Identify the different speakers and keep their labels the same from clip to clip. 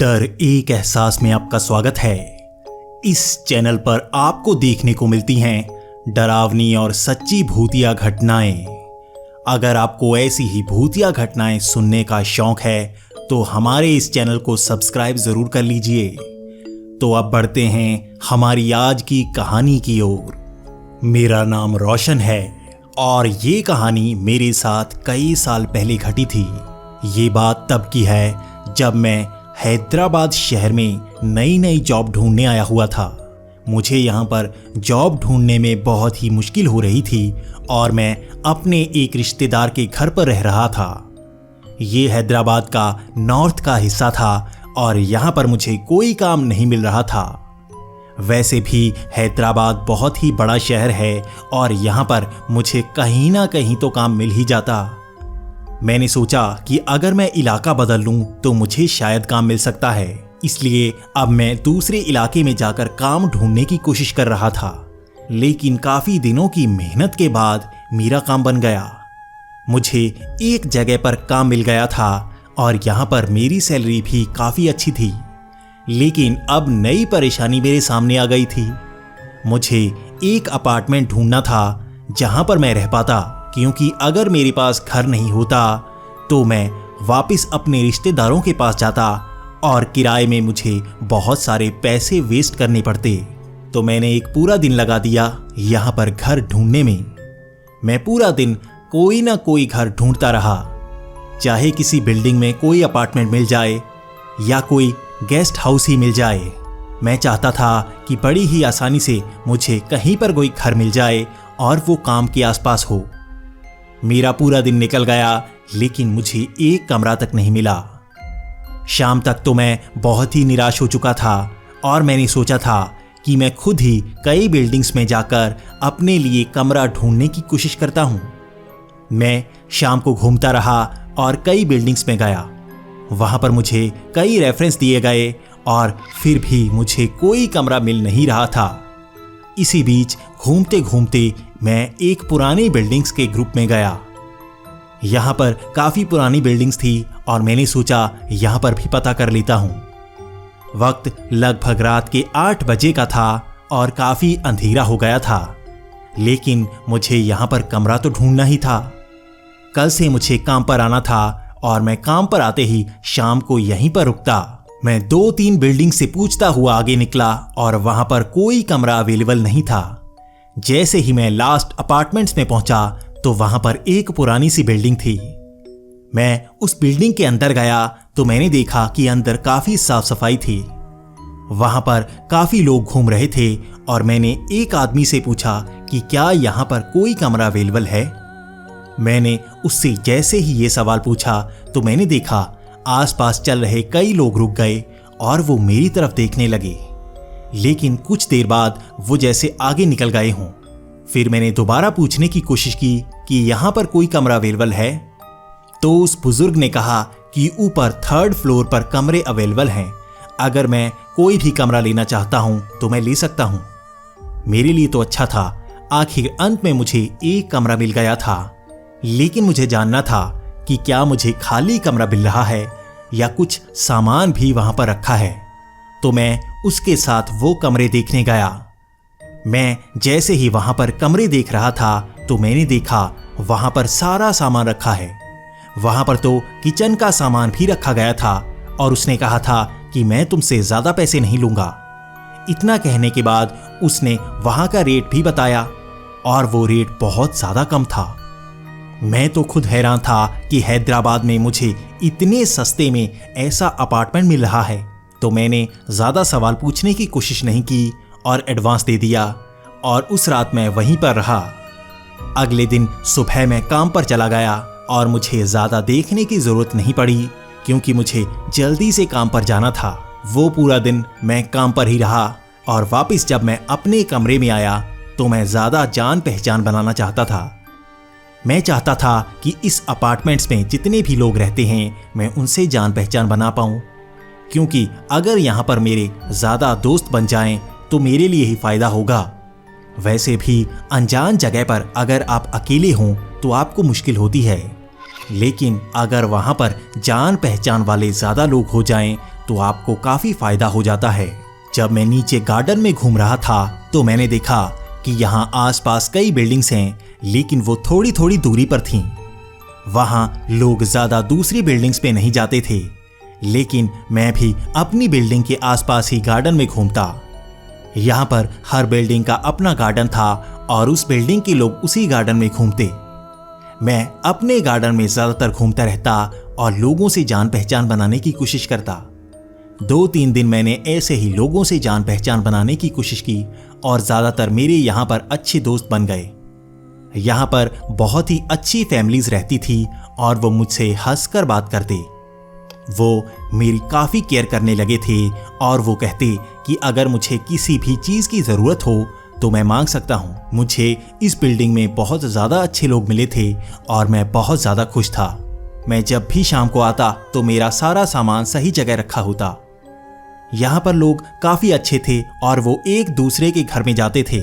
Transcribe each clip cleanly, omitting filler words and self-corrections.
Speaker 1: डर एक एहसास में आपका स्वागत है। इस चैनल पर आपको देखने को मिलती हैं डरावनी और सच्ची भूतिया घटनाएं। अगर आपको ऐसी ही भूतिया घटनाएं सुनने का शौक है तो हमारे इस चैनल को सब्सक्राइब जरूर कर लीजिए। तो अब बढ़ते हैं हमारी आज की कहानी की ओर। मेरा नाम रोशन है और ये कहानी मेरे साथ कई साल पहले घटी थी। ये बात तब की है जब मैं हैदराबाद शहर में नई जॉब ढूंढने आया हुआ था। मुझे यहाँ पर जॉब ढूंढने में बहुत ही मुश्किल हो रही थी और मैं अपने एक रिश्तेदार के घर पर रह रहा था। ये हैदराबाद का नॉर्थ का हिस्सा था और यहाँ पर मुझे कोई काम नहीं मिल रहा था। वैसे भी हैदराबाद बहुत ही बड़ा शहर है और यहाँ पर मुझे कहीं ना कहीं तो काम मिल ही जाता। मैंने सोचा कि अगर मैं इलाका बदल लूं तो मुझे शायद काम मिल सकता है। इसलिए अब मैं दूसरे इलाके में जाकर काम ढूंढने की कोशिश कर रहा था। लेकिन काफी दिनों की मेहनत के बाद मेरा काम बन गया। मुझे एक जगह पर काम मिल गया था और यहाँ पर मेरी सैलरी भी काफी अच्छी थी। लेकिन अब नई परेशानी मेरे सामने आ गई थी। मुझे एक अपार्टमेंट ढूंढना था जहां पर मैं रह पाता, क्योंकि अगर मेरे पास घर नहीं होता तो मैं वापस अपने रिश्तेदारों के पास जाता और किराए में मुझे बहुत सारे पैसे वेस्ट करने पड़ते। तो मैंने एक पूरा दिन लगा दिया यहाँ पर घर ढूंढने में। मैं पूरा दिन कोई ना कोई घर ढूंढता रहा, चाहे किसी बिल्डिंग में कोई अपार्टमेंट मिल जाए या कोई गेस्ट हाउस ही मिल जाए। मैं चाहता था कि बड़ी ही आसानी से मुझे कहीं पर कोई घर मिल जाए और वो काम के आसपास हो। मेरा पूरा दिन निकल गया लेकिन मुझे एक कमरा तक नहीं मिला। शाम तक तो मैं बहुत ही निराश हो चुका था और मैंने सोचा था कि मैं खुद ही कई बिल्डिंग्स में जाकर अपने लिए कमरा ढूंढने की कोशिश करता हूँ। मैं शाम को घूमता रहा और कई बिल्डिंग्स में गया। वहाँ पर मुझे कई रेफरेंस दिए गए और फिर भी मुझे कोई कमरा मिल नहीं रहा था। इसी बीच घूमते घूमते मैं एक पुरानी बिल्डिंग्स के ग्रुप में गया। यहाँ पर काफ़ी पुरानी बिल्डिंग्स थी और मैंने सोचा यहाँ पर भी पता कर लेता हूँ। वक्त लगभग रात के 8 बजे का था और काफ़ी अंधेरा हो गया था। लेकिन मुझे यहाँ पर कमरा तो ढूंढना ही था। कल से मुझे काम पर आना था और मैं काम पर आते ही शाम को यहीं पर रुकता। मैं 2-3 बिल्डिंग से पूछता हुआ आगे निकला और वहां पर कोई कमरा अवेलेबल नहीं था। जैसे ही मैं लास्ट अपार्टमेंट्स में पहुंचा तो वहां पर एक पुरानी सी बिल्डिंग थी। मैं उस बिल्डिंग के अंदर गया तो मैंने देखा कि अंदर काफी साफ सफाई थी। वहां पर काफी लोग घूम रहे थे और मैंने एक आदमी से पूछा कि क्या यहां पर कोई कमरा अवेलेबल है। मैंने उससे जैसे ही ये सवाल पूछा तो मैंने देखा आसपास चल रहे कई लोग रुक गए और वो मेरी तरफ देखने लगे। लेकिन कुछ देर बाद वो जैसे आगे निकल गए हों। फिर मैंने दोबारा पूछने की कोशिश की कि यहाँ पर कोई कमरा अवेलेबल है। तो उस बुजुर्ग ने कहा कि ऊपर 3rd फ्लोर पर कमरे अवेलेबल हैं। अगर मैं कोई भी कमरा लेना चाहता हूँ तो मैं ले सकता हूँ। मेरे लिए तो अच्छा था, आखिर अंत में मुझे एक कमरा मिल गया था। लेकिन मुझे जानना था कि क्या मुझे खाली कमरा मिल रहा है या कुछ सामान भी वहां पर रखा है। तो मैं उसके साथ वो कमरे देखने गया। मैं जैसे ही वहां पर कमरे देख रहा था तो मैंने देखा वहां पर सारा सामान रखा है। वहां पर तो किचन का सामान भी रखा गया था और उसने कहा था कि मैं तुमसे ज्यादा पैसे नहीं लूंगा। इतना कहने के बाद उसने वहां का रेट भी बताया और वो रेट बहुत ज्यादा कम था। मैं तो खुद हैरान था कि हैदराबाद में मुझे इतने सस्ते में ऐसा अपार्टमेंट मिल रहा है। तो मैंने ज़्यादा सवाल पूछने की कोशिश नहीं की और एडवांस दे दिया और उस रात मैं वहीं पर रहा। अगले दिन सुबह मैं काम पर चला गया और मुझे ज़्यादा देखने की ज़रूरत नहीं पड़ी क्योंकि मुझे जल्दी से काम पर जाना था। वो पूरा दिन मैं काम पर ही रहा और वापस जब मैं अपने कमरे में आया तो मैं ज़्यादा जान पहचान बनाना चाहता था। मैं चाहता था कि इस अपार्टमेंट्स में जितने भी लोग रहते हैं मैं उनसे जान पहचान बना पाऊं, क्योंकि अगर यहाँ पर मेरे ज़्यादा दोस्त बन जाएं तो मेरे लिए ही फ़ायदा होगा। वैसे भी अनजान जगह पर अगर आप अकेले हों तो आपको मुश्किल होती है। लेकिन अगर वहां पर जान पहचान वाले ज्यादा लोग हो जाएं तो आपको काफी फायदा हो जाता है। जब मैं नीचे गार्डन में घूम रहा था तो मैंने देखा कि यहाँ आसपास कई बिल्डिंग्स हैं, लेकिन वो थोड़ी थोड़ी दूरी पर थीं। वहां लोग ज्यादा दूसरी बिल्डिंग्स पे नहीं जाते थे, लेकिन मैं भी अपनी बिल्डिंग के आसपास ही गार्डन में घूमता। यहाँ पर हर बिल्डिंग का अपना गार्डन था और उस बिल्डिंग के लोग उसी गार्डन में घूमते। मैं अपने गार्डन में ज्यादातर घूमता रहता और लोगों से जान पहचान बनाने की कोशिश करता। 2-3 दिन मैंने ऐसे ही लोगों से जान पहचान बनाने की कोशिश की और ज्यादातर मेरे यहाँ पर अच्छे दोस्त बन गए। यहाँ पर बहुत ही अच्छी फैमिलीज रहती थी और वो मुझसे हंसकर बात करते। वो मेरी काफ़ी केयर करने लगे थे और वो कहते कि अगर मुझे किसी भी चीज़ की ज़रूरत हो तो मैं मांग सकता हूँ। मुझे इस बिल्डिंग में बहुत ज़्यादा अच्छे लोग मिले थे और मैं बहुत ज़्यादा खुश था। मैं जब भी शाम को आता तो मेरा सारा सामान सही जगह रखा होता। यहाँ पर लोग काफ़ी अच्छे थे और वो एक दूसरे के घर में जाते थे।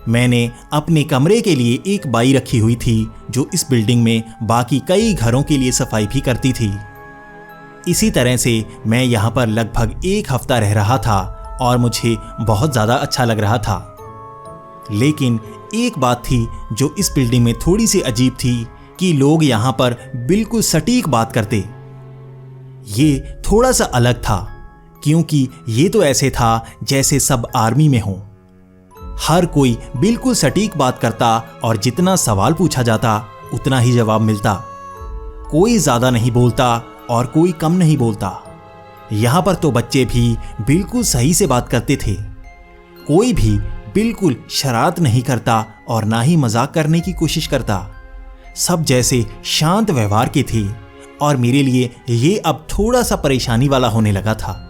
Speaker 1: मैंने अपने कमरे के लिए एक बाई रखी हुई थी जो इस बिल्डिंग में बाकी कई घरों के लिए सफाई भी करती थी। इसी तरह से मैं यहाँ पर लगभग 1 हफ्ता रह रहा था और मुझे बहुत ज़्यादा अच्छा लग रहा था। लेकिन एक बात थी जो इस बिल्डिंग में थोड़ी सी अजीब थी कि लोग यहाँ पर बिल्कुल सटीक बात करते। ये थोड़ा सा अलग था क्योंकि ये तो ऐसे था जैसे सब आर्मी में हों। हर कोई बिल्कुल सटीक बात करता और जितना सवाल पूछा जाता उतना ही जवाब मिलता। कोई ज़्यादा नहीं बोलता और कोई कम नहीं बोलता। यहाँ पर तो बच्चे भी बिल्कुल सही से बात करते थे। कोई भी बिल्कुल शरारत नहीं करता और ना ही मजाक करने की कोशिश करता। सब जैसे शांत व्यवहार के थे और मेरे लिए ये अब थोड़ा सा परेशानी वाला होने लगा था।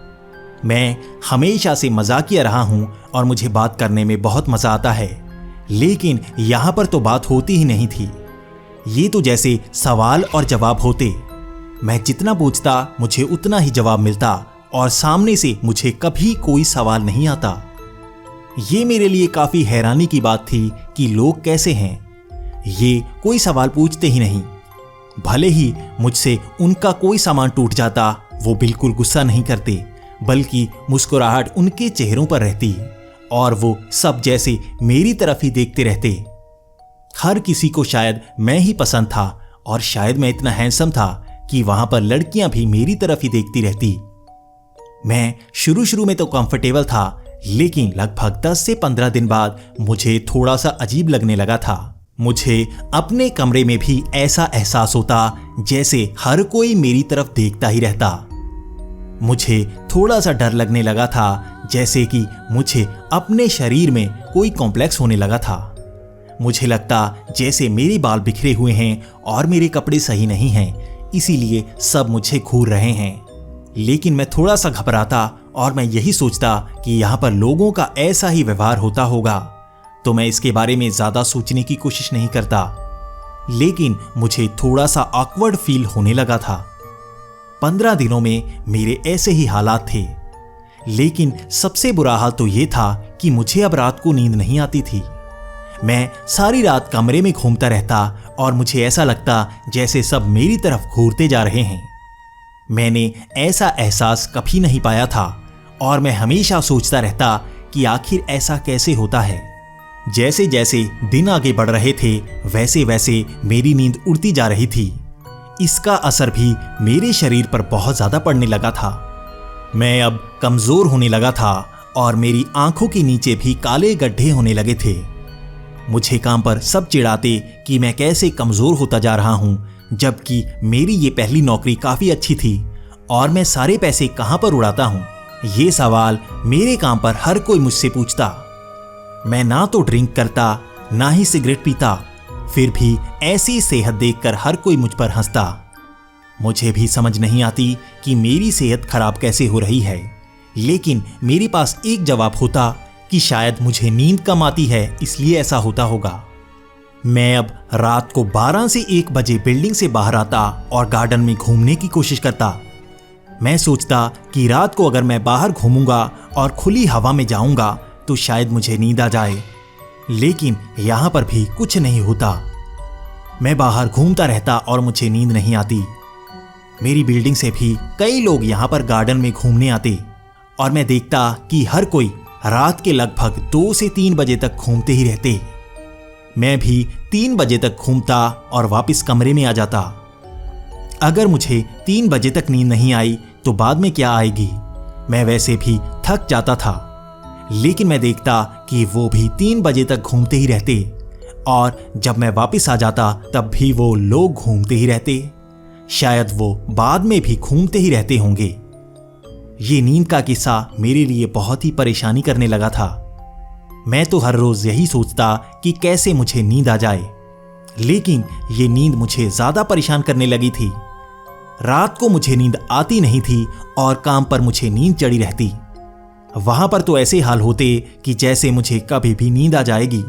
Speaker 1: मैं हमेशा से मजाकिया रहा हूँ और मुझे बात करने में बहुत मज़ा आता है, लेकिन यहाँ पर तो बात होती ही नहीं थी। ये तो जैसे सवाल और जवाब होते। मैं जितना पूछता मुझे उतना ही जवाब मिलता और सामने से मुझे कभी कोई सवाल नहीं आता। ये मेरे लिए काफ़ी हैरानी की बात थी कि लोग कैसे हैं, ये कोई सवाल पूछते ही नहीं। भले ही मुझसे उनका कोई सामान टूट जाता वो बिल्कुल गुस्सा नहीं करते, बल्कि मुस्कुराहट उनके चेहरों पर रहती और वो सब जैसे मेरी तरफ ही देखते रहते। हर किसी को शायद मैं ही पसंद था और शायद मैं इतना हैंडसम था कि वहां पर लड़कियां भी मेरी तरफ ही देखती रहती। मैं शुरू में तो कंफर्टेबल था, लेकिन लगभग 10 से 15 दिन बाद मुझे थोड़ा सा अजीब लगने लगा था। मुझे अपने कमरे में भी ऐसा एहसास होता जैसे हर कोई मेरी तरफ देखता ही रहता। मुझे थोड़ा सा डर लगने लगा था, जैसे कि मुझे अपने शरीर में कोई कॉम्प्लेक्स होने लगा था। मुझे लगता जैसे मेरे बाल बिखरे हुए हैं और मेरे कपड़े सही नहीं हैं, इसीलिए सब मुझे घूर रहे हैं। लेकिन मैं थोड़ा सा घबराता और मैं यही सोचता कि यहाँ पर लोगों का ऐसा ही व्यवहार होता होगा, तो मैं इसके बारे में ज़्यादा सोचने की कोशिश नहीं करता। लेकिन मुझे थोड़ा सा ऑकवर्ड फील होने लगा था। 15 दिनों में मेरे ऐसे ही हालात थे। लेकिन सबसे बुरा हाल तो ये था कि मुझे अब रात को नींद नहीं आती थी। मैं सारी रात कमरे में घूमता रहता और मुझे ऐसा लगता जैसे सब मेरी तरफ घूरते जा रहे हैं। मैंने ऐसा एहसास कभी नहीं पाया था और मैं हमेशा सोचता रहता कि आखिर ऐसा कैसे होता है। जैसे जैसे दिन आगे बढ़ रहे थे वैसे वैसे मेरी नींद उड़ती जा रही थी। इसका असर भी मेरे शरीर पर बहुत ज़्यादा पड़ने लगा था। मैं अब कमज़ोर होने लगा था और मेरी आंखों के नीचे भी काले गड्ढे होने लगे थे। मुझे काम पर सब चिढ़ाते कि मैं कैसे कमज़ोर होता जा रहा हूँ, जबकि मेरी ये पहली नौकरी काफ़ी अच्छी थी और मैं सारे पैसे कहाँ पर उड़ाता हूँ। ये सवाल मेरे काम पर हर कोई मुझसे पूछता। मैं ना तो ड्रिंक करता ना ही सिगरेट पीता, फिर भी ऐसी सेहत देखकर हर कोई मुझ पर हंसता। मुझे भी समझ नहीं आती कि मेरी सेहत खराब कैसे हो रही है, लेकिन मेरे पास एक जवाब होता कि शायद मुझे नींद कम आती है इसलिए ऐसा होता होगा। मैं अब रात को 12 से 1 बजे बिल्डिंग से बाहर आता और गार्डन में घूमने की कोशिश करता। मैं सोचता कि रात को अगर मैं बाहर घूमूंगा और खुली हवा में जाऊंगा तो शायद मुझे नींद आ जाए, लेकिन यहां पर भी कुछ नहीं होता। मैं बाहर घूमता रहता और मुझे नींद नहीं आती। मेरी बिल्डिंग से भी कई लोग यहाँ पर गार्डन में घूमने आते और मैं देखता कि हर कोई रात के लगभग 2 से 3 बजे तक घूमते ही रहते। मैं भी 3 बजे तक घूमता और वापस कमरे में आ जाता। अगर मुझे 3 बजे तक नींद नहीं आई तो बाद में क्या आएगी। मैं वैसे भी थक जाता था, लेकिन मैं देखता कि वो भी 3 बजे तक घूमते ही रहते और जब मैं वापस आ जाता तब भी वो लोग घूमते ही रहते। शायद वो बाद में भी घूमते ही रहते होंगे। ये नींद का किस्सा मेरे लिए बहुत ही परेशानी करने लगा था। मैं तो हर रोज यही सोचता कि कैसे मुझे नींद आ जाए, लेकिन ये नींद मुझे ज्यादा परेशान करने लगी थी। रात को मुझे नींद आती नहीं थी और काम पर मुझे नींद चढ़ी रहती। वहां पर तो ऐसे हाल होते कि जैसे मुझे कभी भी नींद आ जाएगी।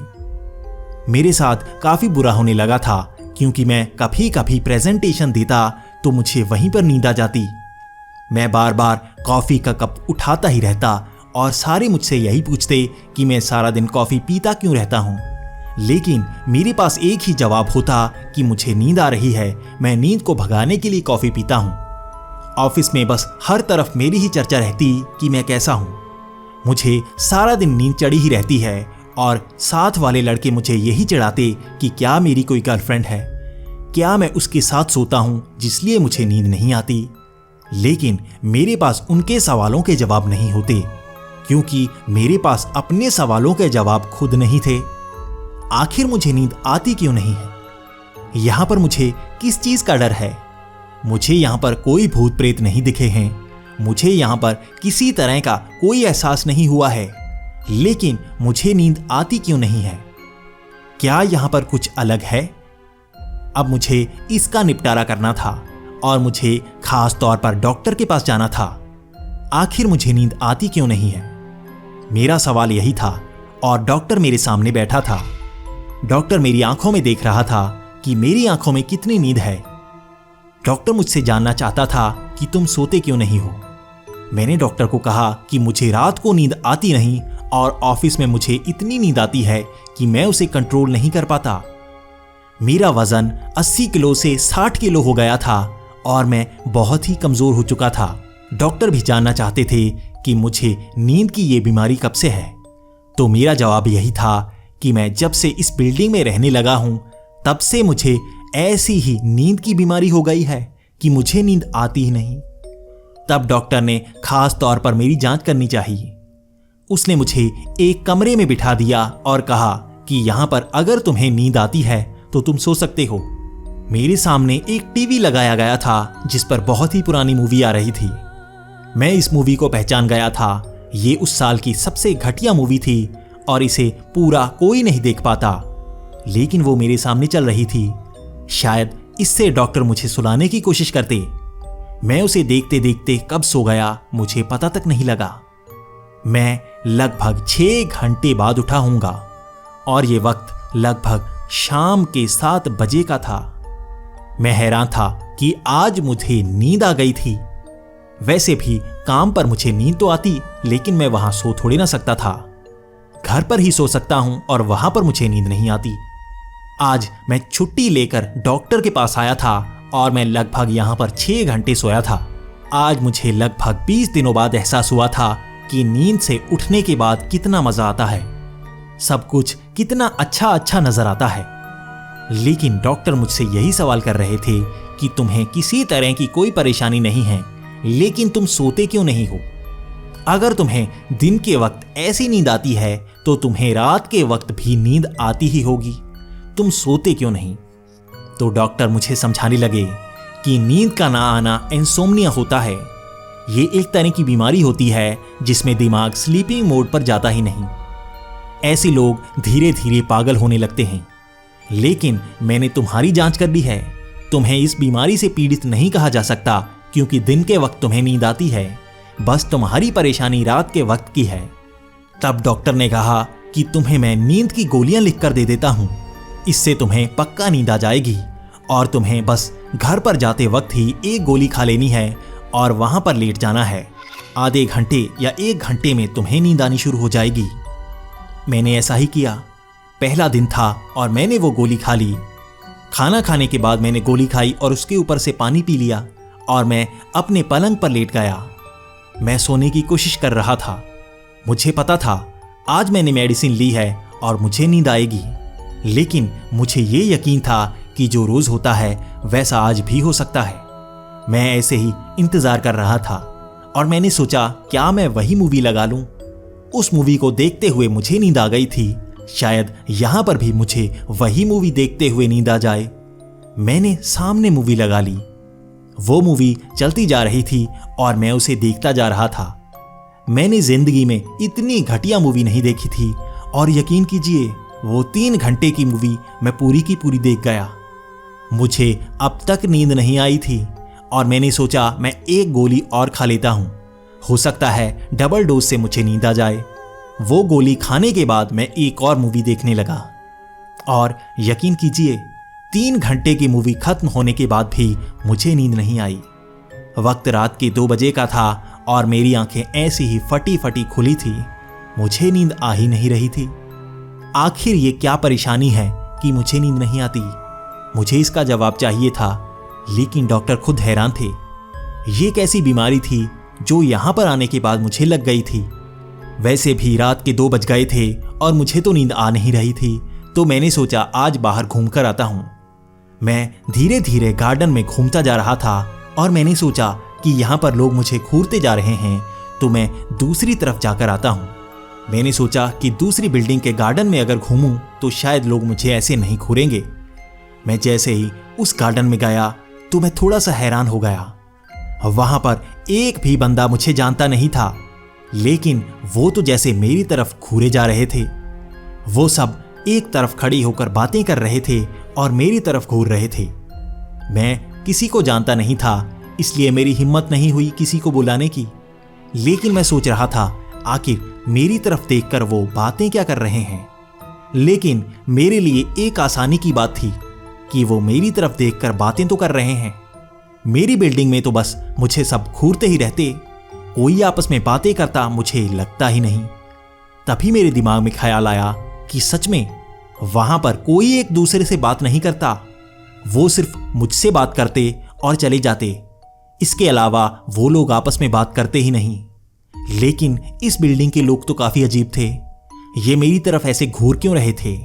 Speaker 1: मेरे साथ काफी बुरा होने लगा था, क्योंकि मैं कभी कभी प्रेजेंटेशन देता तो मुझे वहीं पर नींद आ जाती। मैं बार बार कॉफी का कप उठाता ही रहता और सारे मुझसे यही पूछते कि मैं सारा दिन कॉफी पीता क्यों रहता हूं। लेकिन मेरे पास एक ही जवाब होता कि मुझे नींद आ रही है, मैं नींद को भगाने के लिए कॉफी पीता हूं। ऑफिस में बस हर तरफ मेरी ही चर्चा रहती कि मैं कैसा हूं। मुझे सारा दिन नींद चढ़ी ही रहती है और साथ वाले लड़के मुझे यही चिढ़ाते कि क्या मेरी कोई गर्लफ्रेंड है, क्या मैं उसके साथ सोता हूं जिसलिए मुझे नींद नहीं आती। लेकिन मेरे पास उनके सवालों के जवाब नहीं होते, क्योंकि मेरे पास अपने सवालों के जवाब खुद नहीं थे। आखिर मुझे नींद आती क्यों नहीं है? यहां पर मुझे किस चीज का डर है? मुझे यहां पर कोई भूत प्रेत नहीं दिखे हैं, मुझे यहां पर किसी तरह का कोई एहसास नहीं हुआ है, लेकिन मुझे नींद आती क्यों नहीं है? क्या यहां पर कुछ अलग है? अब मुझे इसका निपटारा करना था और मुझे खास तौर पर डॉक्टर के पास जाना था। आखिर मुझे नींद आती क्यों नहीं है? मेरा सवाल यही था और डॉक्टर मेरे सामने बैठा था। डॉक्टर मेरी आंखों में देख रहा था कि मेरी आंखों में कितनी नींद है। डॉक्टर मुझसे जानना चाहता था कि तुम सोते क्यों नहीं हो। मैंने डॉक्टर को कहा कि मुझे रात को नींद आती नहीं और ऑफिस में मुझे इतनी नींद आती है कि मैं उसे कंट्रोल नहीं कर पाता। मेरा वजन 80 किलो से 60 किलो हो गया था और मैं बहुत ही कमजोर हो चुका था। डॉक्टर भी जानना चाहते थे कि मुझे नींद की ये बीमारी कब से है। तो मेरा जवाब यही था कि मैं जब से इस बिल्डिंग में रहने लगा हूं तब से मुझे ऐसी ही नींद की बीमारी हो गई है कि मुझे नींद आती ही नहीं। तब डॉक्टर ने खास तौर पर मेरी जांच करनी चाहिए। उसने मुझे एक कमरे में बिठा दिया और कहा कि यहां पर अगर तुम्हें नींद आती है तो तुम सो सकते हो। मेरे सामने एक टीवी लगाया गया था जिस पर बहुत ही पुरानी मूवी आ रही थी। मैं इस मूवी को पहचान गया था। ये उस साल की सबसे घटिया मूवी थी और इसे पूरा कोई नहीं देख पाता, लेकिन वो मेरे सामने चल रही थी। शायद इससे डॉक्टर मुझे सुलाने की कोशिश करते। मैं उसे देखते देखते कब सो गया मुझे पता तक नहीं लगा। मैं लगभग 6 घंटे बाद उठा हूंगा और ये वक्त लगभग शाम के 7 बजे का था। मैं हैरान था कि आज मुझे नींद आ गई थी। वैसे भी काम पर मुझे नींद तो आती, लेकिन मैं वहां सो थोड़ी ना सकता था। घर पर ही सो सकता हूं और वहां पर मुझे नींद नहीं आती। आज मैं छुट्टी लेकर डॉक्टर के पास आया था और मैं लगभग यहां पर 6 घंटे सोया था। आज मुझे लगभग 20 दिनों बाद एहसास हुआ था कि नींद से उठने के बाद कितना मजा आता है, सब कुछ कितना अच्छा अच्छा नजर आता है। लेकिन डॉक्टर मुझसे यही सवाल कर रहे थे कि तुम्हें किसी तरह की कोई परेशानी नहीं है, लेकिन तुम सोते क्यों नहीं हो? अगर तुम्हें दिन के वक्त ऐसी नींद आती है तो तुम्हें रात के वक्त भी नींद आती ही होगी, तुम सोते क्यों नहीं? तो डॉक्टर मुझे समझाने लगे कि नींद का ना आना इंसोम्निया होता है। ये एक तरह की बीमारी होती है जिसमें दिमाग स्लीपिंग मोड पर जाता ही नहीं। ऐसे लोग धीरे धीरे पागल होने लगते हैं। लेकिन मैंने तुम्हारी जांच कर ली है, तुम्हें इस बीमारी से पीड़ित नहीं कहा जा सकता, क्योंकि दिन के वक्त तुम्हें नींद आती है, बस तुम्हारी परेशानी रात के वक्त की है। तब डॉक्टर ने कहा कि तुम्हें मैं नींद की गोलियां लिखकर दे देता हूं, इससे तुम्हें पक्का नींद आ जाएगी और तुम्हें बस घर पर जाते वक्त ही एक गोली खा लेनी है और वहां पर लेट जाना है। आधे घंटे या 1 घंटे में तुम्हें नींद आनी शुरू हो जाएगी। मैंने ऐसा ही किया। पहला दिन था और मैंने वो गोली खा ली। खाना खाने के बाद मैंने गोली खाई और उसके ऊपर से पानी पी लिया और मैं अपने पलंग पर लेट गया। मैं सोने की कोशिश कर रहा था। मुझे पता था आज मैंने मेडिसिन ली है और मुझे नींद आएगी, लेकिन मुझे ये यकीन था कि जो रोज होता है वैसा आज भी हो सकता है। मैं ऐसे ही इंतजार कर रहा था और मैंने सोचा क्या मैं वही मूवी लगा लूं। उस मूवी को देखते हुए मुझे नींद आ गई थी। शायद यहां पर भी मुझे वही मूवी देखते हुए नींद आ जाए। मैंने सामने मूवी लगा ली। वो मूवी चलती जा रही थी और मैं उसे देखता जा रहा था। मैंने जिंदगी में इतनी घटिया मूवी नहीं देखी थी और यकीन कीजिए वो 3 घंटे की मूवी मैं पूरी की पूरी देख गया। मुझे अब तक नींद नहीं आई थी और मैंने सोचा मैं एक गोली और खा लेता हूं, हो सकता है डबल डोज से मुझे नींद आ जाए। वो गोली खाने के बाद मैं एक और मूवी देखने लगा और यकीन कीजिए 3 घंटे की मूवी खत्म होने के बाद भी मुझे नींद नहीं आई। वक्त रात के 2 बजे का था और मेरी आंखें ऐसी ही फटी फटी खुली थी। मुझे नींद आ ही नहीं रही थी। आखिर ये क्या परेशानी है कि मुझे नींद नहीं आती? मुझे इसका जवाब चाहिए था, लेकिन डॉक्टर खुद हैरान थे। ये कैसी बीमारी थी जो यहां पर आने के बाद मुझे लग गई थी? वैसे भी रात के 2 बज गए थे और मुझे तो नींद आ नहीं रही थी, तो मैंने सोचा आज बाहर घूम कर आता हूं। मैं धीरे धीरे गार्डन में घूमता जा रहा था और मैंने सोचा कि यहां पर लोग मुझे घूरते जा रहे हैं, तो मैं दूसरी तरफ जाकर आता हूं। मैंने सोचा कि दूसरी बिल्डिंग के गार्डन में अगर घूमूं तो शायद लोग मुझे ऐसे नहीं घूरेंगे। मैं जैसे ही उस गार्डन में गया तो मैं थोड़ा सा हैरान हो गया। वहां पर एक भी बंदा मुझे जानता नहीं था, लेकिन वो तो जैसे मेरी तरफ घूरे जा रहे थे। वो सब एक तरफ खड़ी होकर बातें कर रहे थे और मेरी तरफ घूर रहे थे। मैं किसी को जानता नहीं था, इसलिए मेरी हिम्मत नहीं हुई किसी को बुलाने की। लेकिन मैं सोच रहा था आखिर मेरी तरफ देखकर वो बातें क्या कर रहे हैं। लेकिन मेरे लिए एक आसानी की बात थी कि वो मेरी तरफ देखकर बातें तो कर रहे हैं। मेरी बिल्डिंग में तो बस मुझे सब घूरते ही रहते, कोई आपस में बातें करता मुझे लगता ही नहीं। तभी मेरे दिमाग में ख्याल आया कि सच में वहां पर कोई एक दूसरे से बात नहीं करता, वो सिर्फ मुझसे बात करते और चले जाते। इसके अलावा वो लोग आपस में बात करते ही नहीं। लेकिन इस बिल्डिंग के लोग तो काफी अजीब थे। ये मेरी तरफ ऐसे घूर क्यों रहे थे?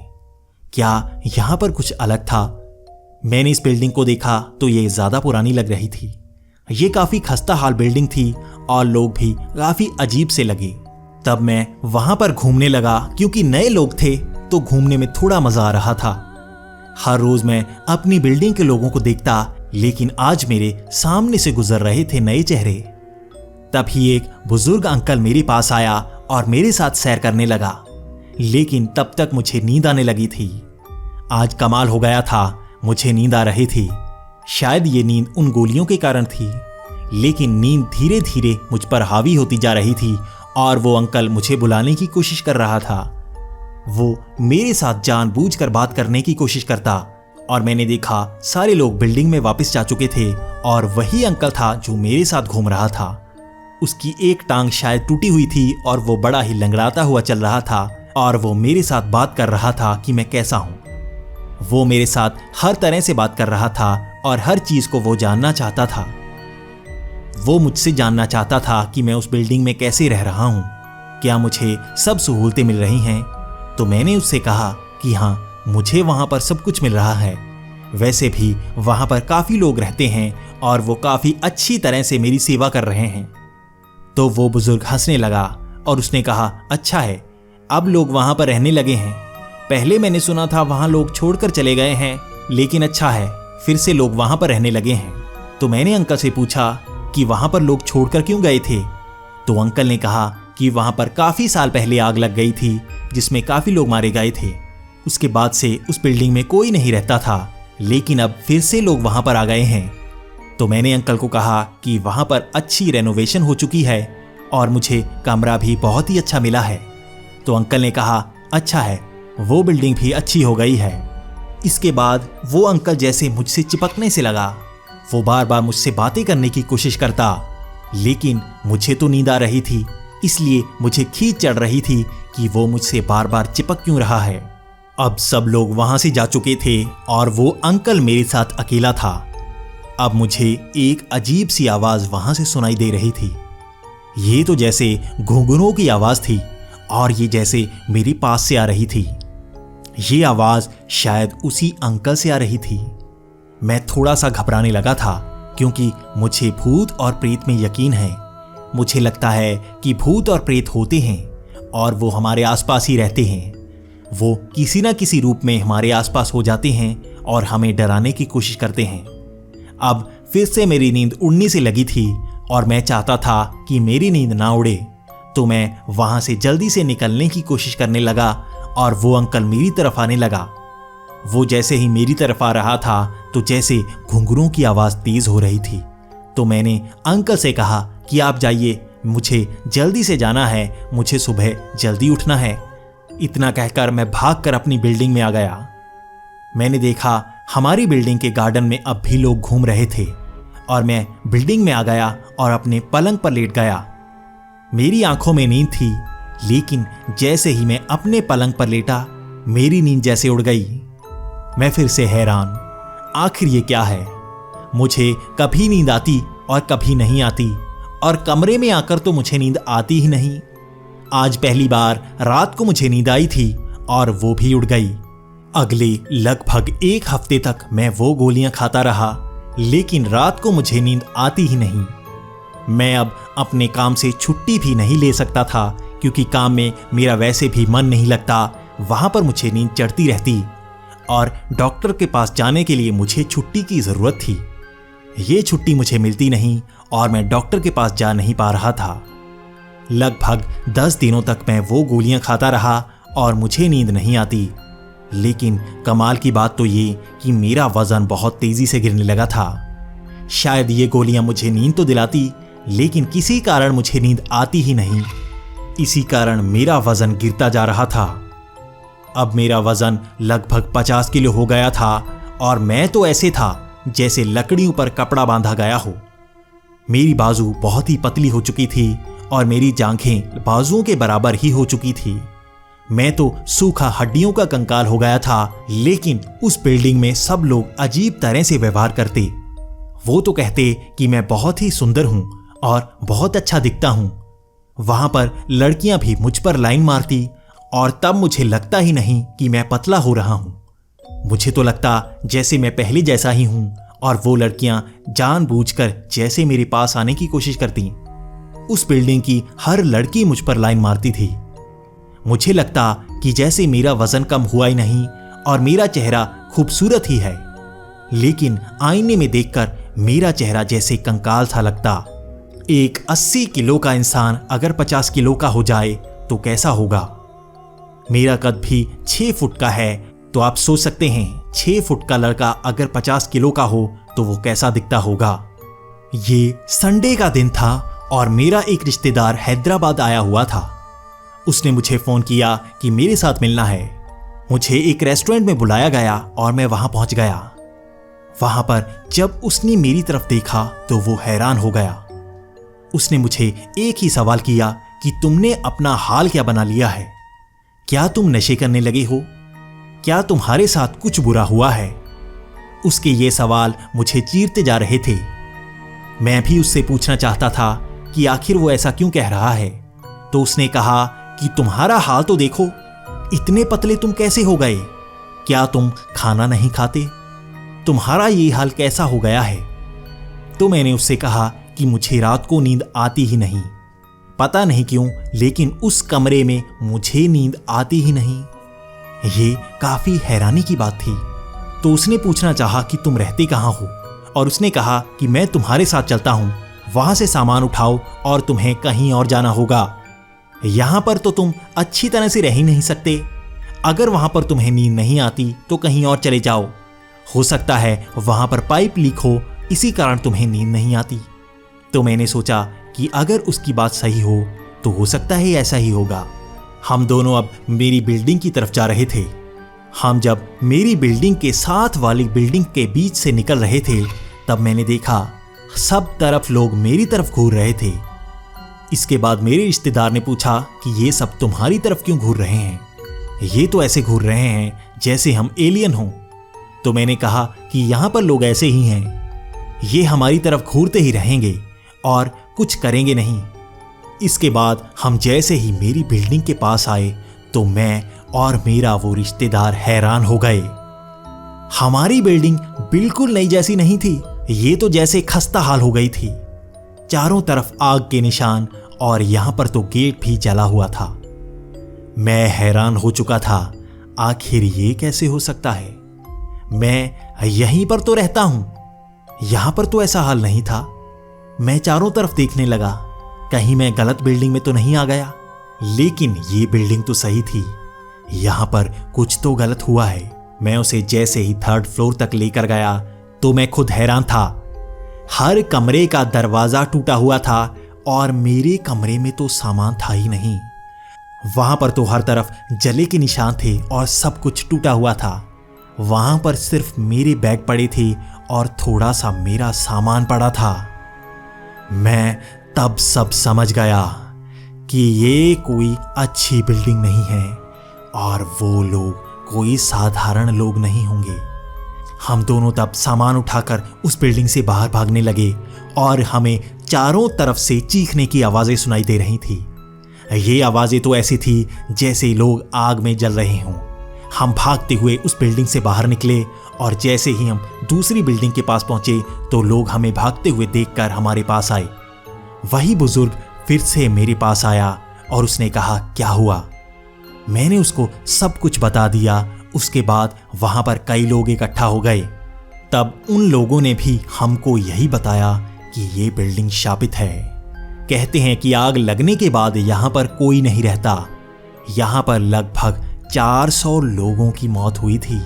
Speaker 1: क्या यहां पर कुछ अलग था? मैंने इस बिल्डिंग को देखा तो ये ज्यादा पुरानी लग रही थी। ये काफी खस्ता हाल बिल्डिंग थी और लोग भी काफी अजीब से लगे। तब मैं वहां पर घूमने लगा, क्योंकि नए लोग थे तो घूमने में थोड़ा मजा आ रहा था। हर रोज मैं अपनी बिल्डिंग के लोगों को देखता, लेकिन आज मेरे सामने से गुजर रहे थे नए चेहरे। तभी एक बुजुर्ग अंकल मेरे पास आया और मेरे साथ सैर करने लगा, लेकिन तब तक मुझे नींद आने लगी थी। आज कमाल हो गया था, मुझे नींद आ रही थी। शायद ये नींद उन गोलियों के कारण थी, लेकिन नींद धीरे धीरे मुझ पर हावी होती जा रही थी और वो अंकल मुझे बुलाने की कोशिश कर रहा था। वो मेरे साथ जानबूझकर बात करने की कोशिश करता और मैंने देखा सारे लोग बिल्डिंग में वापस जा चुके थे और वही अंकल था जो मेरे साथ घूम रहा था। उसकी एक टांग शायद टूटी हुई थी और वो बड़ा ही लंगड़ाता हुआ चल रहा था और वो मेरे साथ बात कर रहा था कि मैं कैसा हूं। वो मेरे साथ हर तरह से बात कर रहा था और हर चीज को वो जानना चाहता था। वो मुझसे जानना चाहता था कि मैं उस बिल्डिंग में कैसे रह रहा हूं, क्या मुझे सब सहूलतें मिल रही हैं। तो मैंने उससे कहा कि हाँ, मुझे वहां पर सब कुछ मिल रहा है। वैसे भी वहां पर काफी लोग रहते हैं और वो काफी अच्छी तरह से मेरी सेवा कर रहे हैं। तो वो बुजुर्ग हंसने लगा और उसने कहा, अच्छा है, अब लोग वहां पर रहने लगे हैं। पहले मैंने सुना था वहां लोग छोड़कर चले गए हैं, लेकिन अच्छा है, फिर से लोग वहां पर रहने लगे हैं। तो मैंने अंकल से पूछा कि वहां पर लोग छोड़कर क्यों गए थे। तो अंकल ने कहा कि वहां पर काफी साल पहले आग लग गई थी, जिसमें काफी लोग मारे गए थे। उसके बाद से उस बिल्डिंग में कोई नहीं रहता था, लेकिन अब फिर से लोग वहां पर आ गए हैं। तो मैंने अंकल को कहा कि वहां पर अच्छी रेनोवेशन हो चुकी है और मुझे कमरा भी बहुत ही अच्छा मिला है। तो अंकल ने कहा, अच्छा है, वो बिल्डिंग भी अच्छी हो गई है। इसके बाद वो अंकल जैसे मुझसे चिपकने से लगा। वो बार बार मुझसे बातें करने की कोशिश करता, लेकिन मुझे तो नींद आ रही थी, इसलिए मुझे खींच चढ़ रही थी कि वो मुझसे बार बार चिपक क्यों रहा है। अब सब लोग वहां से जा चुके थे और वो अंकल मेरे साथ अकेला था। अब मुझे एक अजीब सी आवाज वहां से सुनाई दे रही थी। ये तो जैसे घुंघरूओं की आवाज थी और ये जैसे मेरे पास से आ रही थी। ये आवाज शायद उसी अंकल से आ रही थी। मैं थोड़ा सा घबराने लगा था क्योंकि मुझे भूत और प्रेत में यकीन है। मुझे लगता है कि भूत और प्रेत होते हैं और वो हमारे आसपास ही रहते हैं। वो किसी न किसी रूप में हमारे आसपास हो जाते हैं और हमें डराने की कोशिश करते हैं। अब फिर से मेरी नींद उड़ने से लगी थी और मैं चाहता था कि मेरी नींद ना उड़े, तो मैं वहां से जल्दी से निकलने की कोशिश करने लगा और वो अंकल मेरी तरफ आने लगा। वो जैसे ही मेरी तरफ आ रहा था तो जैसे घुंघरूओं की आवाज तेज हो रही थी। तो मैंने अंकल से कहा कि आप जाइए, मुझे जल्दी से जाना है, मुझे सुबह जल्दी उठना है। इतना कहकर मैं भागकर अपनी बिल्डिंग में आ गया। मैंने देखा हमारी बिल्डिंग के गार्डन में अब भी लोग घूम रहे थे और मैं बिल्डिंग में आ गया और अपने पलंग पर लेट गया। मेरी आंखों में नींद थी, लेकिन जैसे ही मैं अपने पलंग पर लेटा मेरी नींद जैसे उड़ गई। मैं फिर से हैरान, आखिर ये क्या है? मुझे कभी नींद आती और कभी नहीं आती और कमरे में आकर तो मुझे नींद आती ही नहीं। आज पहली बार रात को मुझे नींद आई थी और वो भी उड़ गई। अगले लगभग 1 हफ्ते तक मैं वो गोलियां खाता रहा, लेकिन रात को मुझे नींद आती ही नहीं। मैं अब अपने काम से छुट्टी भी नहीं ले सकता था क्योंकि काम में मेरा वैसे भी मन नहीं लगता। वहां पर मुझे नींद चढ़ती रहती और डॉक्टर के पास जाने के लिए मुझे छुट्टी की जरूरत थी। ये छुट्टी मुझे मिलती नहीं और मैं डॉक्टर के पास जा नहीं पा रहा था। लगभग 10 दिनों तक मैं वो गोलियां खाता रहा और मुझे नींद नहीं आती। लेकिन कमाल की बात तो ये कि मेरा वजन बहुत तेजी से गिरने लगा था। शायद ये गोलियां मुझे नींद तो दिलाती, लेकिन किसी कारण मुझे नींद आती ही नहीं। इसी कारण मेरा वजन गिरता जा रहा था। अब मेरा वजन लगभग 50 किलो हो गया था और मैं तो ऐसे था जैसे लकड़ियों पर कपड़ा बांधा गया हो। मेरी बाजू बहुत ही पतली हो चुकी थी और मेरी जांघें बाजुओं के बराबर ही हो चुकी थी। मैं तो सूखा हड्डियों का कंकाल हो गया था, लेकिन उस बिल्डिंग में सब लोग अजीब तरह से व्यवहार करते। वो तो कहते कि मैं बहुत ही सुंदर हूं और बहुत अच्छा दिखता हूं। वहां पर लड़कियां भी मुझ पर लाइन मारती और तब मुझे लगता ही नहीं कि मैं पतला हो रहा हूं। मुझे तो लगता जैसे मैं पहले जैसा ही हूं और वो लड़कियां जानबूझकर जैसे मेरे पास आने की कोशिश करती। उस बिल्डिंग की हर लड़की मुझ पर लाइन मारती थी। मुझे लगता कि जैसे मेरा वजन कम हुआ ही नहीं और मेरा चेहरा खूबसूरत ही है, लेकिन आईने में देखकर मेरा चेहरा जैसे कंकाल सा लगता। एक 80 किलो का इंसान अगर 50 किलो का हो जाए तो कैसा होगा? मेरा कद भी 6 फुट का है, तो आप सोच सकते हैं 6 फुट का लड़का अगर 50 किलो का हो तो वो कैसा दिखता होगा। ये संडे का दिन था और मेरा एक रिश्तेदार हैदराबाद आया हुआ था। उसने मुझे फोन किया कि मेरे साथ मिलना है। मुझे एक रेस्टोरेंट में बुलाया गया और मैं वहां पहुंच गया। वहां पर जब उसने मेरी तरफ देखा तो वो हैरान हो गया। उसने मुझे एक ही सवाल किया कि तुमने अपना हाल क्या बना लिया है? क्या तुम नशे करने लगे हो? क्या तुम्हारे साथ कुछ बुरा हुआ है? उसके ये सवाल मुझे चीरते जा रहे थे। मैं भी उससे पूछना चाहता था कि आखिर वो ऐसा क्यों कह रहा है। तो उसने कहा कि तुम्हारा हाल तो देखो, इतने पतले तुम कैसे हो गए? क्या तुम खाना नहीं खाते? तुम्हारा ये हाल कैसा हो गया है? तो मैंने उससे कहा कि मुझे रात को नींद आती ही नहीं। पता नहीं क्यों, लेकिन उस कमरे में मुझे नींद आती ही नहीं। ये काफी हैरानी की बात थी। तो उसने पूछना चाहा कि तुम रहते कहाँ हो, और उसने कहा कि मैं तुम्हारे साथ चलता हूं, वहां से सामान उठाओ और तुम्हें कहीं और जाना होगा। यहां पर तो तुम अच्छी तरह से रह ही नहीं सकते। अगर वहां पर तुम्हें नींद नहीं आती तो कहीं और चले जाओ। हो सकता है वहां पर पाइप लीक हो, इसी कारण तुम्हें नींद नहीं आती। तो मैंने सोचा कि अगर उसकी बात सही हो तो हो सकता है ऐसा ही होगा। हम दोनों अब मेरी बिल्डिंग की तरफ जा रहे थे। हम जब मेरी बिल्डिंग के साथ वाली बिल्डिंग के बीच से निकल रहे थे तब मैंने देखा सब तरफ लोग मेरी तरफ घूर रहे थे। इसके बाद मेरे रिश्तेदार ने पूछा कि ये सब तुम्हारी तरफ क्यों घूर रहे हैं? ये तो ऐसे घूर रहे हैं जैसे हम एलियन हों। तो मैंने कहा कि यहां पर लोग ऐसे ही हैं, ये हमारी तरफ घूरते ही रहेंगे और कुछ करेंगे नहीं। इसके बाद हम जैसे ही मेरी बिल्डिंग के पास आए तो मैं और मेरा वो रिश्तेदार हैरान हो गए। हमारी बिल्डिंग बिल्कुल नई जैसी नहीं थी, ये तो जैसे खस्ता हाल हो गई थी। चारों तरफ आग के निशान और यहां पर तो गेट भी जला हुआ था। मैं हैरान हो चुका था, आखिर ये कैसे हो सकता है? मैं यहीं पर तो रहता हूं, यहां पर तो ऐसा हाल नहीं था। मैं चारों तरफ देखने लगा, कहीं मैं गलत बिल्डिंग में तो नहीं आ गया। लेकिन ये बिल्डिंग तो सही थी, यहां पर कुछ तो गलत हुआ है। मैं उसे जैसे ही 3rd फ्लोर तक लेकर गया तो मैं खुद हैरान था। हर कमरे का दरवाजा टूटा हुआ था और मेरे कमरे में तो सामान था ही नहीं। वहां पर तो हर तरफ जले के निशान थे और सब कुछ टूटा हुआ था। वहां पर सिर्फ मेरे बैग पड़े थे और थोड़ा सा मेरा सामान पड़ा था। मैं तब सब समझ गया कि ये कोई अच्छी बिल्डिंग नहीं है और वो लोग कोई साधारण लोग नहीं होंगे। हम दोनों तब सामान उठाकर उस बिल्डिंग से बाहर भागने लगे और हमें चारों तरफ से चीखने की आवाजें सुनाई दे रही थी। ये आवाजें तो ऐसी थी जैसे लोग आग में जल रहे हों। हम भागते हुए उस बिल्डिंग से बाहर निकले और जैसे ही हम दूसरी बिल्डिंग के पास पहुंचे तो लोग हमें भागते हुए देखकर हमारे पास आए। वही बुजुर्ग फिर से मेरे पास आया और उसने कहा, क्या हुआ? मैंने उसको सब कुछ बता दिया। उसके बाद वहां पर कई लोग इकट्ठा हो गए। तब उन लोगों ने भी हमको यही बताया कि ये बिल्डिंग शापित है। कहते हैं कि आग लगने के बाद यहां पर कोई नहीं रहता। यहां पर लगभग 400 लोगों की मौत हुई थी।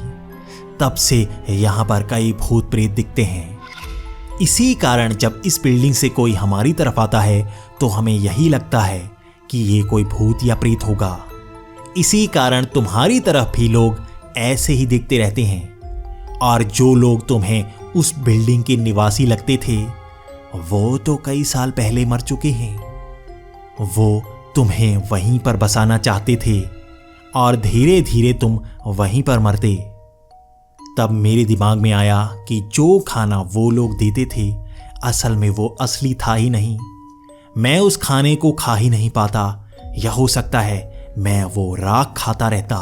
Speaker 1: तब से यहां पर कई भूत प्रेत दिखते हैं। इसी कारण जब इस बिल्डिंग से कोई हमारी तरफ आता है तो हमें यही लगता है कि ये कोई भूत या प्रेत होगा। इसी कारण तुम्हारी तरफ भी लोग ऐसे ही देखते रहते हैं। और जो लोग तुम्हें उस बिल्डिंग के निवासी लगते थे वो तो कई साल पहले मर चुके हैं। वो तुम्हें वहीं पर बसाना चाहते थे और धीरे धीरे तुम वहीं पर मरते। तब मेरे दिमाग में आया कि जो खाना वो लोग देते थे असल में वो असली था ही नहीं। मैं उस खाने को खा ही नहीं पाता, या हो सकता है मैं वो राख खाता रहता।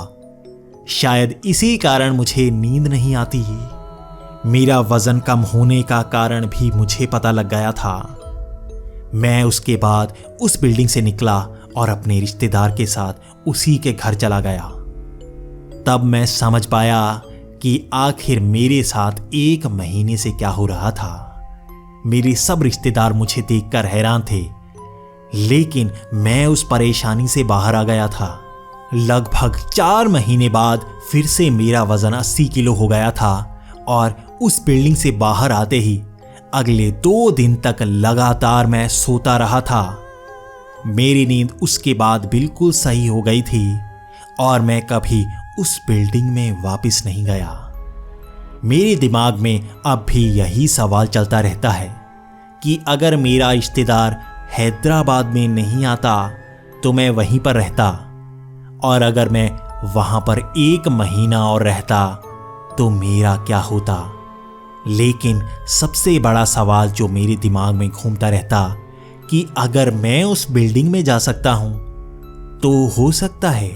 Speaker 1: शायद इसी कारण मुझे नींद नहीं आती। मेरा वजन कम होने का कारण भी मुझे पता लग गया था। मैं उसके बाद उस बिल्डिंग से निकला और अपने रिश्तेदार के साथ उसी के घर चला गया। तब मैं समझ पाया कि आखिर मेरे साथ 1 महीने से क्या हो रहा था। मेरे सब रिश्तेदार मुझे देखकर हैरान थे, लेकिन मैं उस परेशानी से बाहर आ गया था। लगभग 4 महीने बाद फिर से मेरा वजन 80 किलो हो गया था और उस बिल्डिंग से बाहर आते ही अगले 2 दिन तक लगातार मैं सोता रहा था। मेरी नींद उसके बाद बिल्कुल सही हो गई थी और मैं कभी उस बिल्डिंग में वापस नहीं गया। मेरे दिमाग में अब भी यही सवाल चलता रहता है कि अगर मेरा रिश्तेदार हैदराबाद में नहीं आता तो मैं वहीं पर रहता, और अगर मैं वहां पर 1 महीना और रहता तो मेरा क्या होता। लेकिन सबसे बड़ा सवाल जो मेरे दिमाग में घूमता रहता कि अगर मैं उस बिल्डिंग में जा सकता हूं तो हो सकता है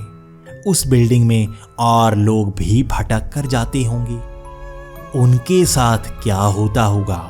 Speaker 1: उस बिल्डिंग में और लोग भी भटक कर जाते होंगे। उनके साथ क्या होता होगा।